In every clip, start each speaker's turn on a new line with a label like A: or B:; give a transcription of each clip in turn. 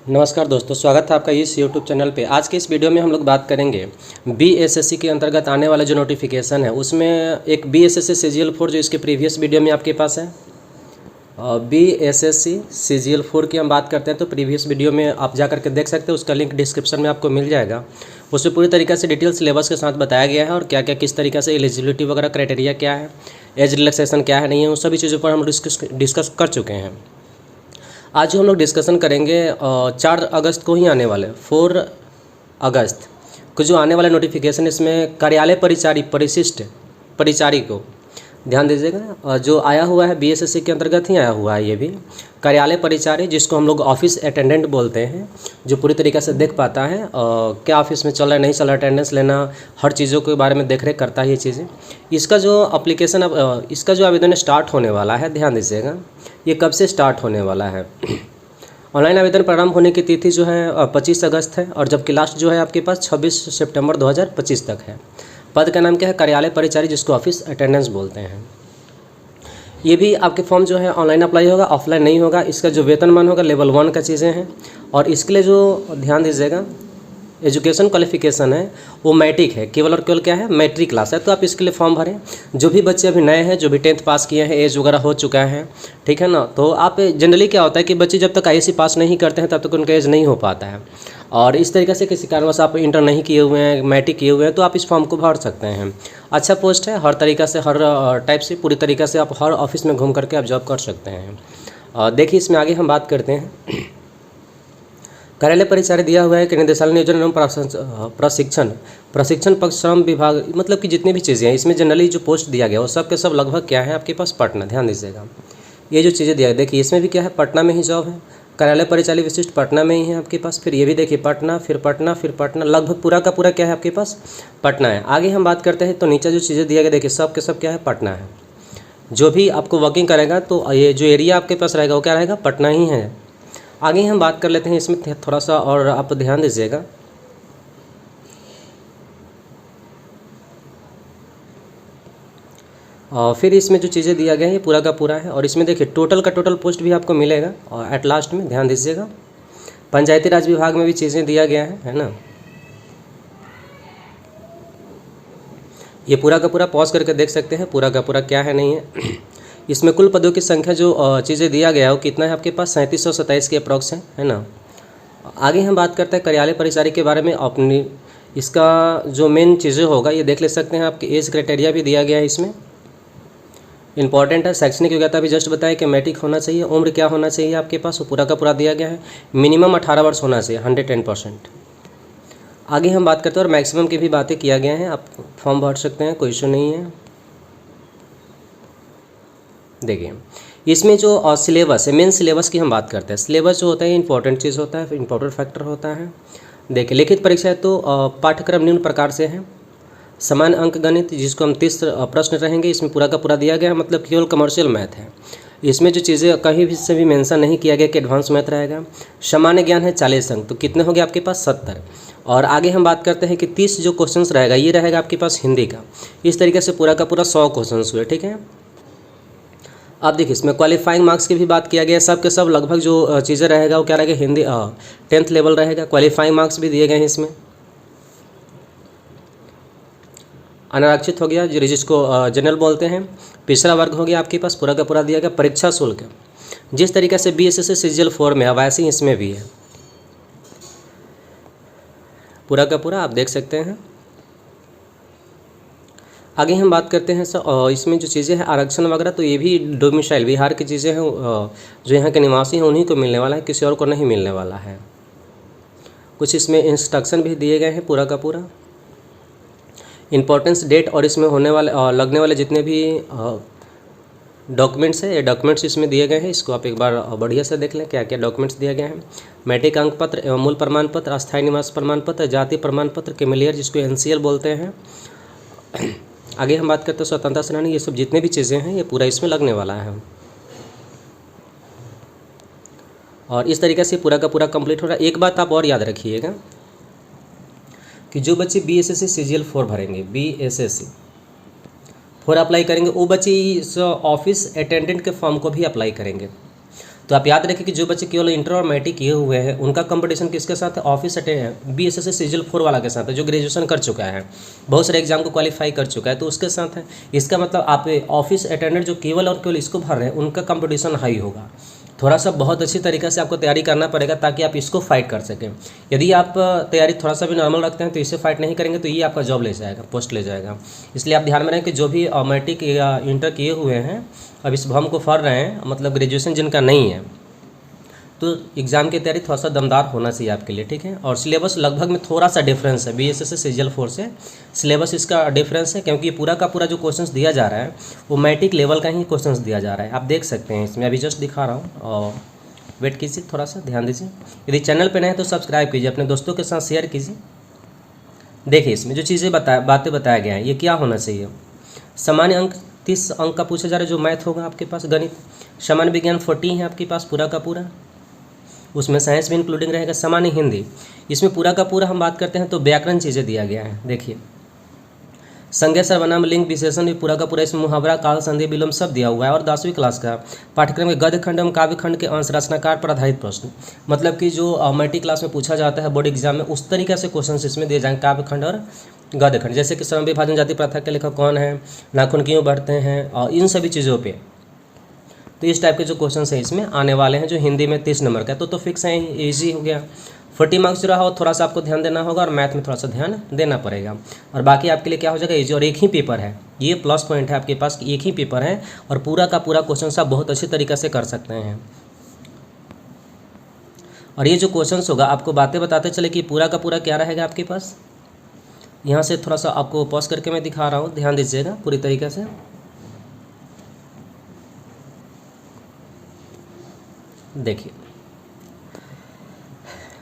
A: नमस्कार दोस्तों, स्वागत है आपका इस YouTube चैनल पे। आज के इस वीडियो में हम लोग बात करेंगे BSSC के अंतर्गत आने वाला जो नोटिफिकेशन है उसमें एक BSSC CGL4 जो इसके प्रीवियस वीडियो में आपके पास है। BSSC CGL4 की हम बात करते हैं तो प्रीवियस वीडियो में आप जा करके देख सकते हैं, उसका लिंक डिस्क्रिप्शन में आपको मिल जाएगा। उसमें पूरी तरीके से डिटेल सिलेबस के साथ बताया गया है और क्या क्या किस तरीके से एलिजिबिलिटी वगैरह क्राइटेरिया क्या है, एज रिलैक्सेशन क्या है नहीं है, उन सभी चीज़ों पर हम डिस्कस कर चुके हैं। आज जो हम लोग डिस्कशन करेंगे 4 अगस्त को ही आने वाले 4 अगस्त को जो आने वाला नोटिफिकेशन, इसमें कार्यालय परिशिष्ट परिचारी को ध्यान दीजिएगा। जो आया हुआ है BSSC के अंतर्गत ही आया हुआ है ये भी कार्यालय परिचारी, जिसको हम लोग ऑफिस अटेंडेंट बोलते हैं, जो पूरी तरीके से देख पाता है क्या ऑफिस में चल रहा है नहीं चल रहा, अटेंडेंस लेना, हर चीज़ों के बारे में देख रेख करता है ये चीज़ें। इसका जो अप्लीकेशन अब इसका जो आवेदन स्टार्ट होने वाला है, ध्यान दीजिएगा ये कब से स्टार्ट होने वाला है। ऑनलाइन आवेदन प्रारंभ होने की तिथि जो है 25 अगस्त है और जबकि लास्ट जो है आपके पास 26 सितंबर 2025 तक है। पद का नाम क्या है? कार्यालय परिचारी, जिसको ऑफिस अटेंडेंस बोलते हैं। ये भी आपके फॉर्म जो है ऑनलाइन अप्लाई होगा, ऑफलाइन नहीं होगा। इसका जो वेतनमान होगा लेवल 1 का चीज़ें हैं और इसके लिए जो ध्यान दीजिएगा एजुकेशन क्वालिफिकेशन है वो मैट्रिक है, केवल और केवल क्या है, मैट्रिक क्लास है। तो आप इसके लिए फॉर्म भरें। जो भी बच्चे अभी नए हैं, जो भी 10th पास किए हैं, एज वगैरह हो चुका है, ठीक है ना। तो आप जनरली क्या होता है कि बच्चे जब तक ISC पास नहीं करते हैं तब तक उनका एज नहीं हो पाता है और इस तरीके से किसी कारणवश आप इंटर नहीं किए हुए हैं, मैट्रिक किए हुए हैं, तो आप इस फॉर्म को भर सकते हैं। अच्छा पोस्ट है, हर तरीक़ा से, हर टाइप से, पूरी तरीक़े से आप हर ऑफिस में घूम करके आप जॉब कर सकते हैं। देखिए इसमें आगे हम बात करते हैं। कार्यालय परिचारी दिया हुआ है कि निदेशालय नियोजन एवं प्रशिक्षण पक्ष श्रम विभाग, मतलब कि जितनी भी चीज़ें हैं इसमें जनरली जो पोस्ट दिया गया वो सब के सब लगभग क्या है आपके पास पटना। ध्यान दीजिएगा ये जो चीज़ें दिया है, देखिए इसमें भी क्या है, पटना में ही जॉब है। कार्यालय परिचारी विशिष्ट पटना में ही है आपके पास। फिर ये भी देखिए पटना, फिर पटना, फिर पटना, लगभग पूरा का पूरा क्या है आपके पास पटना है। आगे हम बात करते हैं तो नीचे जो चीज़ें दिया गया देखिए सब के सब क्या है पटना है। जो भी आपको वर्किंग करेगा तो ये जो एरिया आपके पास रहेगा वो क्या रहेगा, पटना ही है। आगे हम बात कर लेते हैं इसमें थोड़ा सा और आप ध्यान दीजिएगा। और फिर इसमें जो चीज़ें दिया गया है ये पूरा का पूरा है और इसमें देखिए टोटल का टोटल पोस्ट भी आपको मिलेगा और एट लास्ट में ध्यान दीजिएगा पंचायती राज विभाग में भी चीज़ें दिया गया है ना। ये पूरा का पूरा पॉज करके देख सकते हैं पूरा का पूरा क्या है नहीं है। इसमें कुल पदों की संख्या जो चीज़ें दिया गया है वो कितना है आपके पास 3727 के अप्रॉक्स है ना। आगे हम बात करते हैं कार्यालय परिचारी के बारे में। अपनी इसका जो मेन चीज़ें होगा ये देख ले सकते हैं, आपके एज क्राइटेरिया भी दिया गया है इसमें, इंपॉर्टेंट है। शैक्षणिक योग्यता भी जस्ट बताया कि मैट्रिक होना चाहिए। उम्र क्या होना चाहिए आपके पास वो पूरा का पूरा दिया गया है। मिनिमम 18 वर्ष होना चाहिए 110%। आगे हम बात करते हैं और मैक्सिमम की भी बातें किया गया है, आप फॉर्म भर सकते हैं, कोई इशू नहीं है। देखिए इसमें जो सिलेबस है, मेन सिलेबस की हम बात करते हैं। सिलेबस जो होता है इंपॉर्टेंट चीज़ होता है, इंपॉर्टेंट फैक्टर होता है। देखिए लिखित परीक्षा है तो पाठ्यक्रम निम्न प्रकार से है। समान अंक गणित, जिसको हम 30 प्रश्न रहेंगे, इसमें पूरा का पूरा दिया गया है, मतलब केवल कमर्शियल मैथ है। इसमें जो चीज़ें कहीं भी से भी मेंशन नहीं किया गया कि एडवांस मैथ रहेगा। सामान्य ज्ञान है 40 अंक, तो कितने हो गए आपके पास 70। और आगे हम बात करते हैं कि 30 जो क्वेश्चंस रहेगा ये रहेगा आपके पास हिंदी का। इस तरीके से पूरा का पूरा 100 क्वेश्चंस हुए, ठीक है। अब देखिए इसमें क्वालिफाइंग मार्क्स की भी बात किया गया है। सब के सब लगभग जो चीज़ें रहेगा वो क्या रहेगा, हिंदी 10th लेवल रहेगा। क्वालिफाइंग मार्क्स भी दिए गए हैं इसमें। अनारक्षित हो गया जिसको जनरल बोलते हैं। पिछड़ा वर्ग हो गया आपके पास, पूरा का पूरा दिया गया। परीक्षा शुल्क जिस तरीके से BSSC CGL4 में है वैसे ही इसमें भी है, पूरा का पूरा आप देख सकते हैं। आगे हम बात करते हैं सर इसमें जो चीज़ें हैं आरक्षण वगैरह, तो ये भी डोमिसाइल बिहार की चीज़ें हैं, जो यहाँ के निवासी हैं उन्हीं को मिलने वाला है, किसी और को नहीं मिलने वाला है। कुछ इसमें इंस्ट्रक्शन भी दिए गए हैं पूरा का पूरा। इम्पोर्टेंस डेट और इसमें होने वाले लगने वाले जितने भी डॉक्यूमेंट्स हैं, ये डॉक्यूमेंट्स इसमें दिए गए हैं। इसको आप एक बार बढ़िया से देख लें क्या क्या डॉक्यूमेंट्स दिए गए हैं। मैट्रिक अंक पत्र एवं मूल प्रमाण पत्र, अस्थायी निवास प्रमाण पत्र, जाति प्रमाण पत्र, क्रिमिलियर जिसको NCL बोलते हैं। आगे हम बात करते हैं स्वतंत्रता सेनानी, ये सब जितने भी चीज़ें हैं ये पूरा इसमें लगने वाला है और इस तरीके से पूरा का पूरा कंप्लीट हो रहा है। एक बात आप और याद रखिएगा कि जो बच्चे BSSC CGL4 भरेंगे, BSSC 4 अप्लाई करेंगे, वो बच्चे इस ऑफिस अटेंडेंट के फॉर्म को भी अप्लाई करेंगे। तो आप याद रखें कि जो बच्चे केवल इंटर और मैट्रिक किए हुए हैं उनका कंपटीशन किसके साथ है, ऑफिस BSS सीजल 4 वाला के साथ है, जो ग्रेजुएशन कर चुका है, बहुत सारे एग्जाम को क्वालिफाई कर चुका है, तो उसके साथ है। इसका मतलब आप ऑफिस अटेंडेंट जो केवल और केवल इसको भर रहे हैं उनका कंपटीशन हाई होगा। थोड़ा सा बहुत अच्छी तरीके से आपको तैयारी करना पड़ेगा ताकि आप इसको फाइट कर सकें। यदि आप तैयारी थोड़ा सा भी नॉर्मल रखते हैं तो इसे फाइट नहीं करेंगे तो ये आपका जॉब ले जाएगा, पोस्ट ले जाएगा। इसलिए आप ध्यान में रखें कि जो भी मैट्रिक या इंटर किए हुए हैं अब इस फॉर्म को भर रहे हैं, मतलब ग्रेजुएशन जिनका नहीं है, तो एग्ज़ाम की तैयारी थोड़ा सा दमदार होना चाहिए आपके लिए, ठीक है। और सिलेबस लगभग में थोड़ा सा डिफरेंस है BSS से सीजल 4 से, सिलेबस इसका डिफरेंस है क्योंकि ये पूरा का पूरा जो क्वेश्चंस दिया जा रहा है वो मैट्रिक लेवल का ही क्वेश्चंस दिया जा रहा है। आप देख सकते हैं इसमें, अभी जस्ट दिखा रहा हूँ और वेट कीजिए, थोड़ा सा ध्यान दीजिए। यदि चैनल पर नए हैं तो सब्सक्राइब कीजिए, अपने दोस्तों के साथ शेयर कीजिए। देखिए इसमें जो चीज़ें बातें बताया गया है ये क्या होना चाहिए। सामान्य अंक 30 अंक का पूछा जा रहा है, जो मैथ होगा आपके पास, गणित। सामान्य विज्ञान 40 है आपके पास पूरा का पूरा, उसमें साइंस भी इंक्लूडिंग रहेगा। सामान्य हिंदी, इसमें पूरा का पूरा हम बात करते हैं तो व्याकरण चीज़ें दिया गया है। देखिए संज्ञा सर्वनाम लिंग विशेषण भी पूरा का पूरा, इसमें मुहावरा काल संधि विलोम सब दिया हुआ है। और 10वीं क्लास का पाठ्यक्रम के गद्य खंड एवं काव्य खंड के अंश रचनाकार पर आधारित प्रश्न, मतलब कि जो मैट्रिक क्लास में पूछा जाता है बोर्ड एग्जाम में उस तरीके से क्वेश्चन इसमें दिए जाएंगे, काव्य खंड और गद्य खंड। जैसे कि श्रम विभाजन जाति प्रथा के लेखक कौन है, नाखून क्यों बढ़ते हैं, और इन सभी चीज़ों पर। तो इस टाइप के जो क्वेश्चन हैं इसमें आने वाले हैं, जो हिंदी में 30 नंबर का, तो फिक्स है, ईजी हो गया। 40 मार्क्स जो रहा हो थोड़ा सा आपको ध्यान देना होगा और मैथ में थोड़ा सा ध्यान देना पड़ेगा, और बाकी आपके लिए क्या हो जाएगा ईजी। और एक ही पेपर है, ये प्लस पॉइंट है आपके पास कि एक ही पेपर है और पूरा का पूरा क्वेश्चन आप बहुत अच्छी तरीके से कर सकते हैं। और ये जो क्वेश्चन होगा आपको बातें बताते चले कि पूरा का पूरा क्या रहेगा आपके पास। यहाँ से थोड़ा सा आपको पॉज करके मैं दिखा रहा हूँ, ध्यान दीजिएगा पूरी तरीके से। देखिए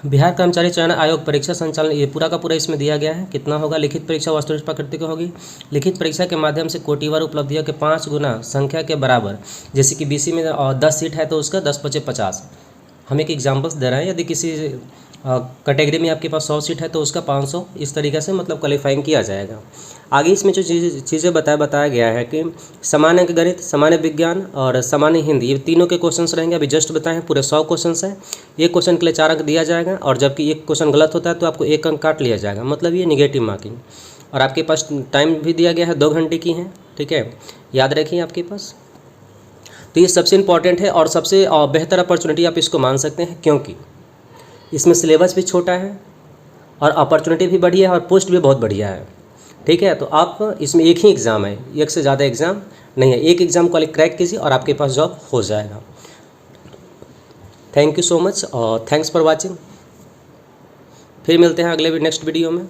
A: बिहार कर्मचारी चयन आयोग परीक्षा संचालन, ये पूरा का पूरा इसमें दिया गया है। कितना होगा, लिखित परीक्षा वस्तुनिष्ठ प्रकृति की होगी। लिखित परीक्षा के माध्यम से कोटिवार उपलब्धियों के 5 गुना संख्या के बराबर, जैसे कि BC में 10 सीट है तो उसका 10 × 5 = 50। हम एक एग्जाम्पल्स दे रहे हैं, यदि किसी कैटेगरी में आपके पास 100 सीट है तो उसका 500, इस तरीके से मतलब क्वालिफाइंग किया जाएगा। आगे इसमें जो चीज़ें बताया गया है कि सामान्य गणित, सामान्य विज्ञान और सामान्य हिंदी, ये तीनों के क्वेश्चंस रहेंगे। अभी जस्ट बताएं पूरे 100 क्वेश्चंस हैं। एक क्वेश्चन के लिए 4 अंक दिया जाएगा और जबकि एक क्वेश्चन गलत होता है तो आपको 1 अंक काट लिया जाएगा, मतलब ये निगेटिव मार्किंग। और आपके पास टाइम भी दिया गया है, 2 घंटे की है, ठीक है, याद रखिए आपके पास। तो ये सबसे इम्पॉर्टेंट है और सबसे बेहतर अपॉर्चुनिटी आप इसको मान सकते हैं, क्योंकि इसमें सिलेबस भी छोटा है और अपॉर्चुनिटी भी बढ़िया है और पोस्ट भी बहुत बढ़िया है, ठीक है। तो आप इसमें एक ही एग्ज़ाम है, एक से ज़्यादा एग्ज़ाम नहीं है, एक एग्ज़ाम को क्रैक कीजिए और आपके पास जॉब हो जाएगा। थैंक यू सो मच और थैंक्स फॉर वाचिंग। फिर मिलते हैं अगले नेक्स्ट वीडियो में।